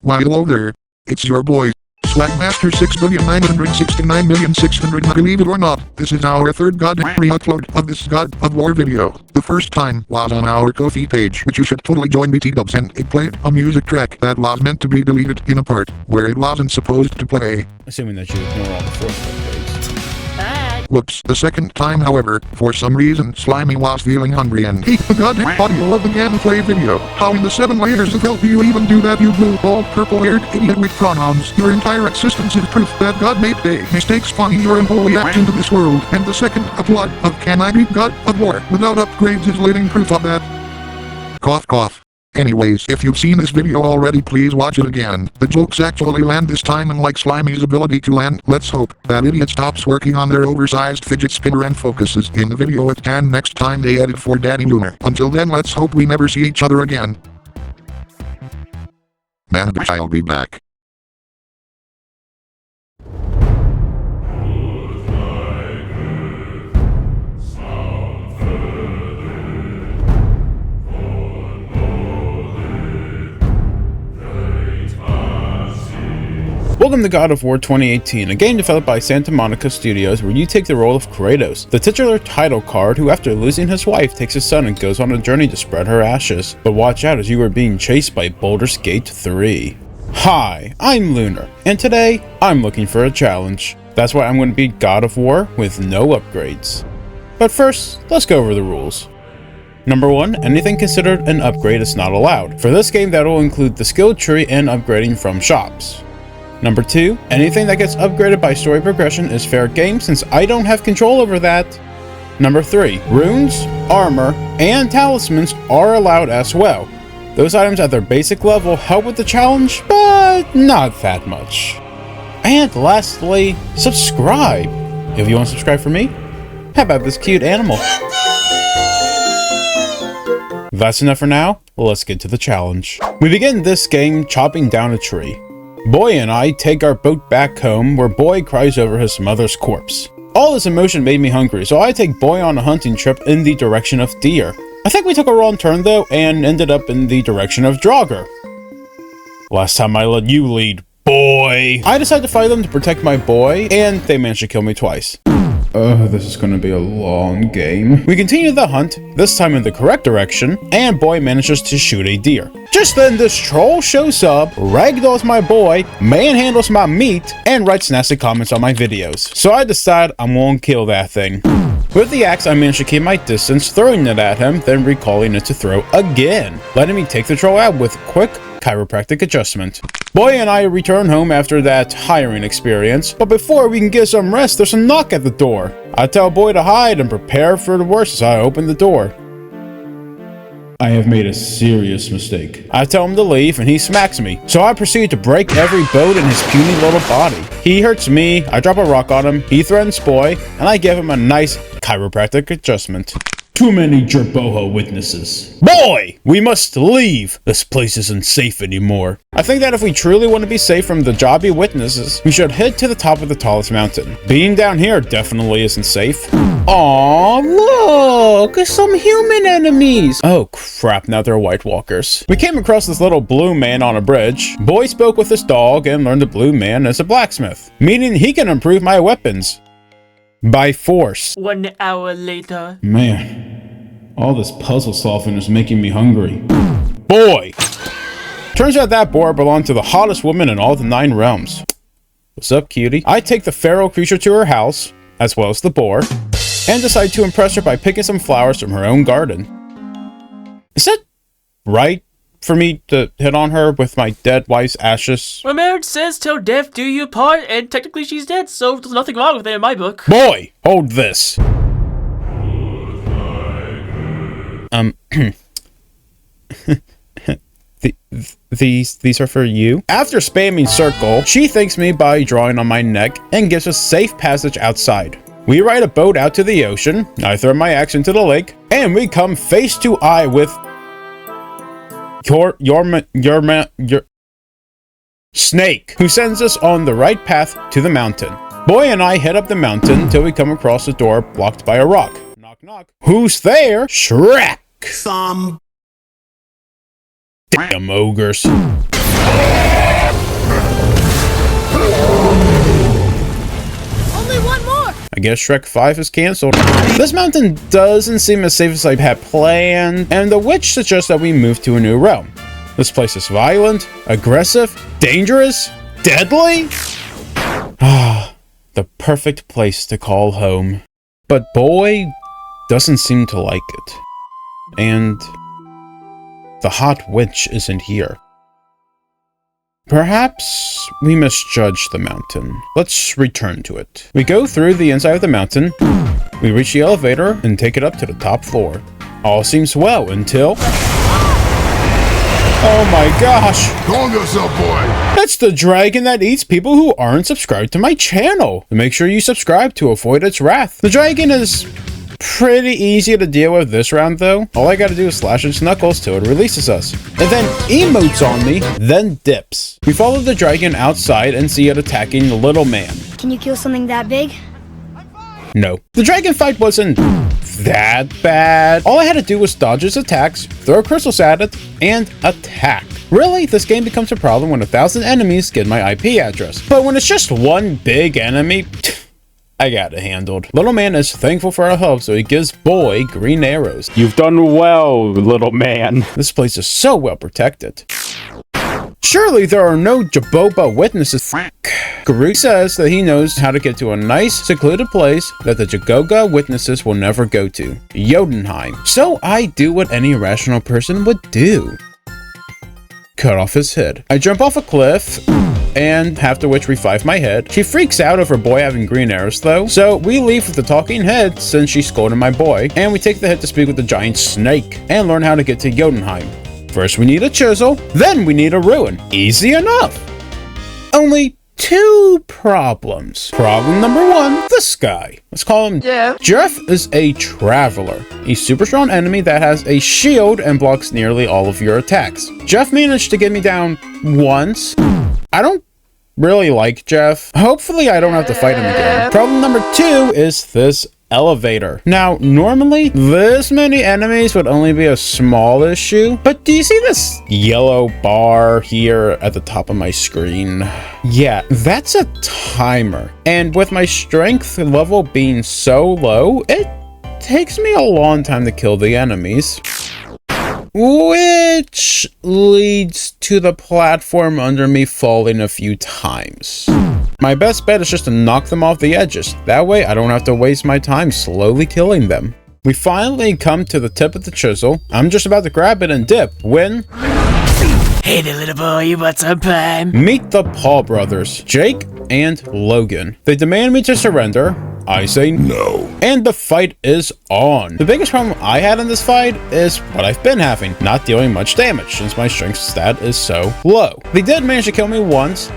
Why hello there. It's your boy, Swagmaster 6,969,600. Believe it or not, this is our third goddamn re-upload of this God of War video. The first time was on our Ko-fi page, which you should totally join BT-dubs, and it played a music track that was meant to be deleted in a part where it wasn't supposed to play. Assuming that you ignore all the force updates. Whoops. The second time, however, for some reason, Slimy was feeling hungry and he the goddamn audio of the gameplay video. How in the 7 layers of hell do you even do that, you blue, bald, purple-haired idiot with pronouns? Your entire existence is proof that God made mistakes spawning your unholy act into this world. And the second upload of Can I Beat God of War without upgrades is living proof of that. Cough cough. Anyways, if you've seen this video already, please watch it again. The jokes actually land this time, and like Slimy's ability to land, let's hope that idiot stops working on their oversized fidget spinner and focuses in the video it can next time they edit for Daddy Lunar. Until then, let's hope we never see each other again. Man, bitch, I'll be back. Welcome to God of War 2018, a game developed by Santa Monica Studios where you take the role of Kratos, the titular title card who after losing his wife takes his son and goes on a journey to spread her ashes. But watch out as you are being chased by Baldur's Gate 3. Hi, I'm Lunar, and today I'm looking for a challenge. That's why I'm going to beat God of War with no upgrades. But first, let's go over the rules. Number 1, anything considered an upgrade is not allowed. For this game, that will include the skill tree and upgrading from shops. Number 2, anything that gets upgraded by story progression is fair game since I don't have control over that. Number 3, runes, armor, and talismans are allowed as well. Those items at their basic level help with the challenge, but not that much. And lastly, subscribe. If you want to subscribe for me, how about this cute animal? That's enough for now, let's get to the challenge. We begin this game chopping down a tree. Boy and I take our boat back home where Boy cries over his mother's corpse. All this emotion made me hungry, so I take Boy on a hunting trip in the direction of deer. I think we took a wrong turn though and ended up in the direction of Draugr. Last time I let you lead, Boy. I decided to fight them to protect my boy, and they managed to kill me twice. This is gonna be a long game. We continue the hunt, this time in the correct direction, and Boy manages to shoot a deer. Just then this troll shows up, ragdolls my boy, manhandles my meat, and writes nasty comments on my videos. So I decide I'm gonna kill that thing. With the axe, I managed to keep my distance, throwing it at him, then recalling it to throw again, letting me take the troll out with quick chiropractic adjustment. Boy and I return home after that hiring experience, but before we can get some rest, there's a knock at the door. I tell Boy to hide and prepare for the worst as I open the door. I have made a serious mistake. I tell him to leave and he smacks me, so I proceed to break every bone in his puny little body. He hurts me, I drop a rock on him, he threatens Boy, and I give him a nice chiropractic adjustment. Too many Jamaba Witnesses. Boy! We must leave! This place isn't safe anymore. I think that if we truly want to be safe from the Jamaba Witnesses, we should head to the top of the tallest mountain. Being down here definitely isn't safe. Aww, look! Some human enemies! Oh crap, now they're White Walkers. We came across this little blue man on a bridge. Boy spoke with his dog and learned the blue man is a blacksmith, meaning he can improve my weapons. By force. 1 hour later. Man, all this puzzle solving is making me hungry. Boy! Turns out that boar belonged to the hottest woman in all the 9 realms. What's up, cutie? I take the feral creature to her house, as well as the boar, and decide to impress her by picking some flowers from her own garden. Is it right for me to hit on her with my dead wife's ashes? Well, marriage says till death do you part, and technically she's dead, so there's nothing wrong with it in my book. Boy, hold this. These are for you. After spamming circle, she thanks me by drawing on my neck and gives us safe passage outside. We ride a boat out to the ocean, I throw my axe into the lake, and we come face to eye with your snake, who sends us on the right path to the mountain. Boy and I head up the mountain till we come across a door blocked by a rock. Knock knock. Who's there? Shrek. Some damn ogres. guess Shrek 5 is cancelled. This mountain doesn't seem as safe as I had planned, and the witch suggests that we move to a new realm. This place is violent, aggressive, dangerous, deadly. Ah, the perfect place to call home. But boy doesn't seem to like it. And the hot witch isn't here. Perhaps we misjudged the mountain. Let's return to it. We go through the inside of the mountain, we reach the elevator and take it up to the top floor. All seems well until... Oh my gosh! Calm yourself, boy! That's the dragon that eats people who aren't subscribed to my channel. Make sure you subscribe to avoid its wrath. The dragon is pretty easy to deal with this round though. All I gotta do is slash its knuckles till it releases us. And then emotes on me, then dips. We follow the dragon outside and see it attacking the little man. Can you kill something that big? No. The dragon fight wasn't that bad. All I had to do was dodge its attacks, throw crystals at it, and attack. Really, this game becomes a problem when 1,000 enemies get my IP address. But when it's just one big enemy, I got it handled. Little man is thankful for our help, so he gives boy green arrows. You've done well, little man. This place is so well protected. Surely there are no Jamaba Witnesses. Guru says that he knows how to get to a nice, secluded place that the Jamaba Witnesses will never go to, Jotunheim. So I do what any rational person would do. Cut off his head. I jump off a cliff, and after which revive my head. She freaks out over boy having green arrows though, so we leave with the talking head since she scolded my boy, and we take the head to speak with the giant snake and learn how to get to Jotunheim. First we need a chisel, then we need a ruin. Easy enough. Only 2 problems. Problem number 1, this guy. Let's call him Jeff. Jeff is a traveler, a super strong enemy that has a shield and blocks nearly all of your attacks. Jeff managed to get me down once. I don't really like Jeff. Hopefully I don't have to fight him again. Problem number 2 is this elevator. Now, normally this many enemies would only be a small issue, but do you see this yellow bar here at the top of my screen? Yeah, that's a timer. And with my strength level being so low, it takes me a long time to kill the enemies. Which leads to the platform under me falling a few times. My best bet is just to knock them off the edges. That way I don't have to waste my time slowly killing them. We finally come to the tip of the chisel. I'm just about to grab it and dip when... Hey there, little boy, you want some pie? Meet the Paul brothers, Jake and Logan. They demand me to surrender. I say no. And the fight is on. The biggest problem I had in this fight is what I've been having, not dealing much damage since my strength stat is so low. They did manage to kill me once,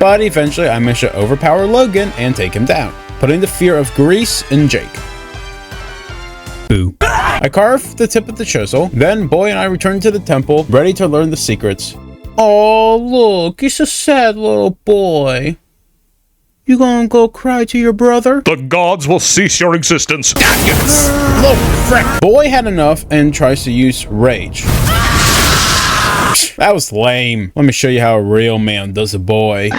but eventually I managed to overpower Logan and take him down, putting the fear of Grease in Jake. Boo. I carve the tip of the chisel, then Boy and I return to the temple, ready to learn the secrets. Oh, look, he's a sad little boy. You gonna go cry to your brother? The gods will cease your existence. Look, frick. Boy had enough and tries to use rage. That was lame. Let me show you how a real man does a boy.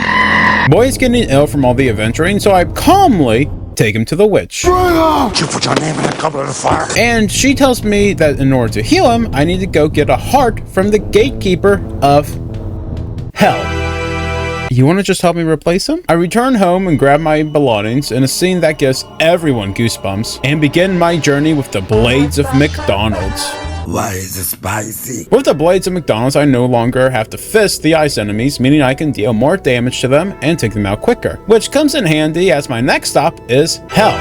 Boy is getting ill from all the adventuring, so I calmly take him to the witch. You put your name in the cover of the fire. And she tells me that in order to heal him, I need to go get a heart from the gatekeeper of hell. You want to just help me replace him? I return home and grab my belongings in a scene that gives everyone goosebumps and begin my journey with the Blades of McDonald's. Why is it spicy? With the Blades of McDonald's, I no longer have to fist the ice enemies, meaning I can deal more damage to them and take them out quicker, which comes in handy as my next stop is hell.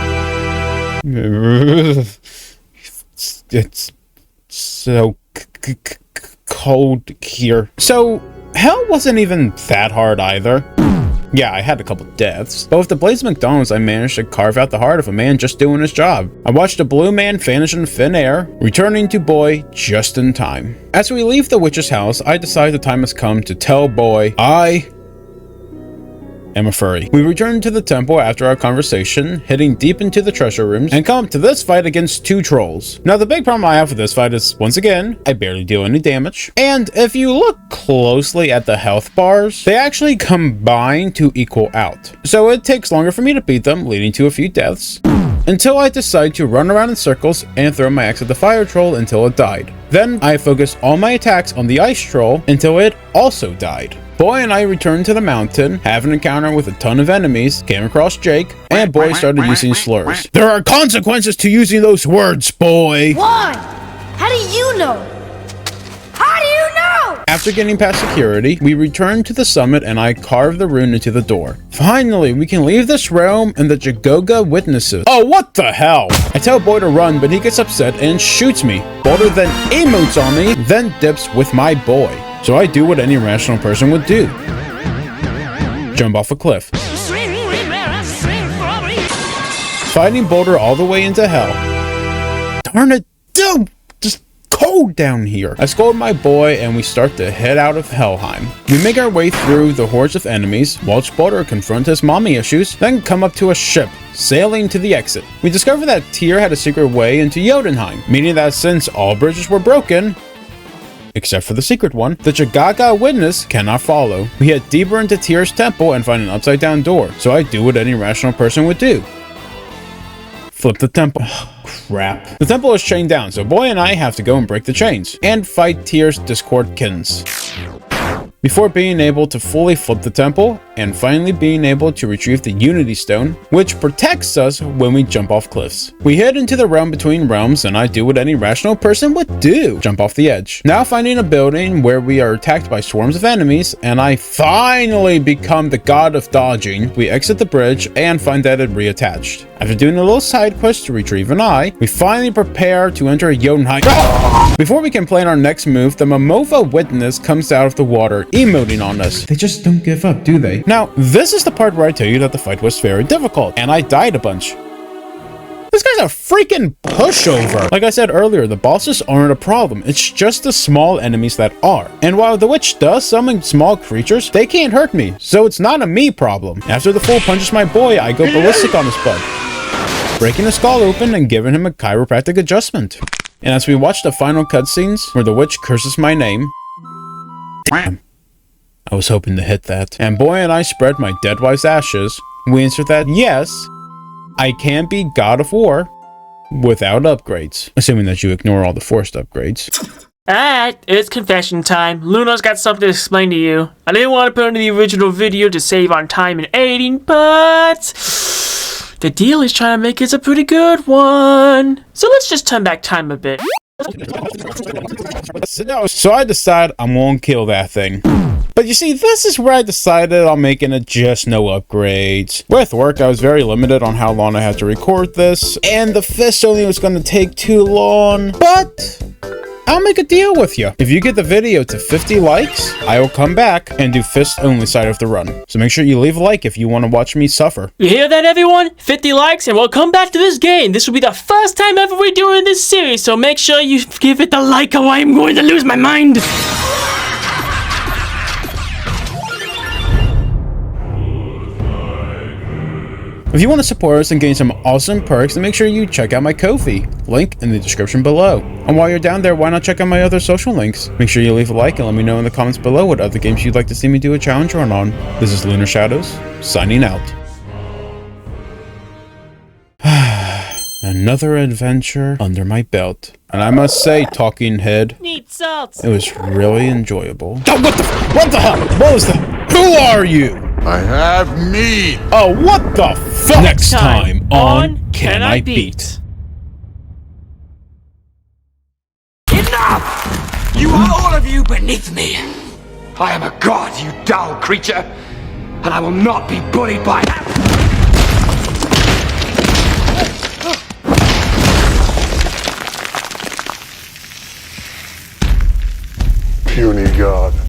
It's so cold here. So hell wasn't even that hard either. Yeah, I had a couple deaths, but with the Blades of McDonald's, I managed to carve out the heart of a man just doing his job. I watched a blue man vanish in thin air, returning to Boy just in time. As we leave the witch's house, I decide the time has come to tell Boy I am a furry. We return to the temple after our conversation, heading deep into the treasure rooms, and come up to this fight against 2 trolls. Now the big problem I have with this fight is, once again, I barely deal any damage. And if you look closely at the health bars, they actually combine to equal out. So it takes longer for me to beat them, leading to a few deaths, until I decide to run around in circles and throw my axe at the fire troll until it died. Then I focused all my attacks on the ice troll until it also died. Boy and I returned to the mountain, have an encounter with a ton of enemies, came across Jake, and Boy started using slurs. There are consequences to using those words, Boy! Why? How do you know? How do you know? After getting past security, we returned to the summit and I carved the rune into the door. Finally, we can leave this realm and the Jamaba Witnesses. Oh, what the hell? I tell Boy to run, but he gets upset and shoots me. Baldur then emotes on me, then dips with my boy. So I do what any rational person would do. Jump off a cliff. Fighting Baldur all the way into hell. Darn it, dude! Just cold down here. I scold my boy and we start to head out of Helheim. We make our way through the hordes of enemies, watch Baldur confront his mommy issues, then come up to a ship, sailing to the exit. We discover that Tyr had a secret way into Jotunheim, meaning that since all bridges were broken, except for the secret one, the Jamaba Witness cannot follow. We head deeper into Tyr's temple and find an upside down door, so I do what any rational person would do. Flip the temple. Crap. The temple is chained down, so Boy and I have to go and break the chains, and fight Tyr's Discordkins, before being able to fully flip the temple, and finally being able to retrieve the Unity Stone, which protects us when we jump off cliffs. We head into the realm between realms, and I do what any rational person would do, jump off the edge. Now finding a building where we are attacked by swarms of enemies, and I finally become the god of dodging. We exit the bridge, and find that it reattached. After doing a little side quest to retrieve an eye, we finally prepare to enter Jotunheim. Before we can plan our next move, the Jamaba Witness comes out of the water, emoting on us. They just don't give up, do they? Now, this is the part where I tell you that the fight was very difficult, and I died a bunch. This guy's a freaking pushover. Like I said earlier, the bosses aren't a problem. It's just the small enemies that are. And while the witch does summon small creatures, they can't hurt me, so it's not a me problem. After the fool punches my boy, I go ballistic on his butt, breaking his skull open and giving him a chiropractic adjustment. And as we watch the final cutscenes, where the witch curses my name, damn, I was hoping to hit that. And Boy and I spread my dead wife's ashes. We answer that, yes, I can be God of War without upgrades. Assuming that you ignore all the forced upgrades. Alright, it's confession time. Lunar's got something to explain to you. I didn't want to put into the original video to save on time and editing, but the deal is trying to make it a pretty good one. So let's just turn back time a bit. So I decide I'm gonna kill that thing. But you see, this is where I decided on making it just no upgrades. With work, I was very limited on how long I had to record this, and the fist only was gonna take too long, but I'll make a deal with you. If you get the video to 50 likes, I will come back and do fist only side of the run. So make sure you leave a like if you want to watch me suffer. You hear that, everyone? 50 likes and we'll come back to this game. This will be the first time ever we're doing this series, so make sure you give it the like or I'm going to lose my mind. If you want to support us and gain some awesome perks, then make sure you check out my Ko-fi, link in the description below. And while you're down there, why not check out my other social links? Make sure you leave a like and let me know in the comments below what other games you'd like to see me do a challenge run on. This is Lunar Shadows, signing out. Another adventure under my belt. And I must say, talking head, Need salt. it was really enjoyable. Oh, what the hell? What was that? Who are you? I have meat! Oh, what the fuck? Next time on Can I Beat? Enough! You are all of you beneath me. I am a god, you dull creature, and I will not be bullied by that. Puny god.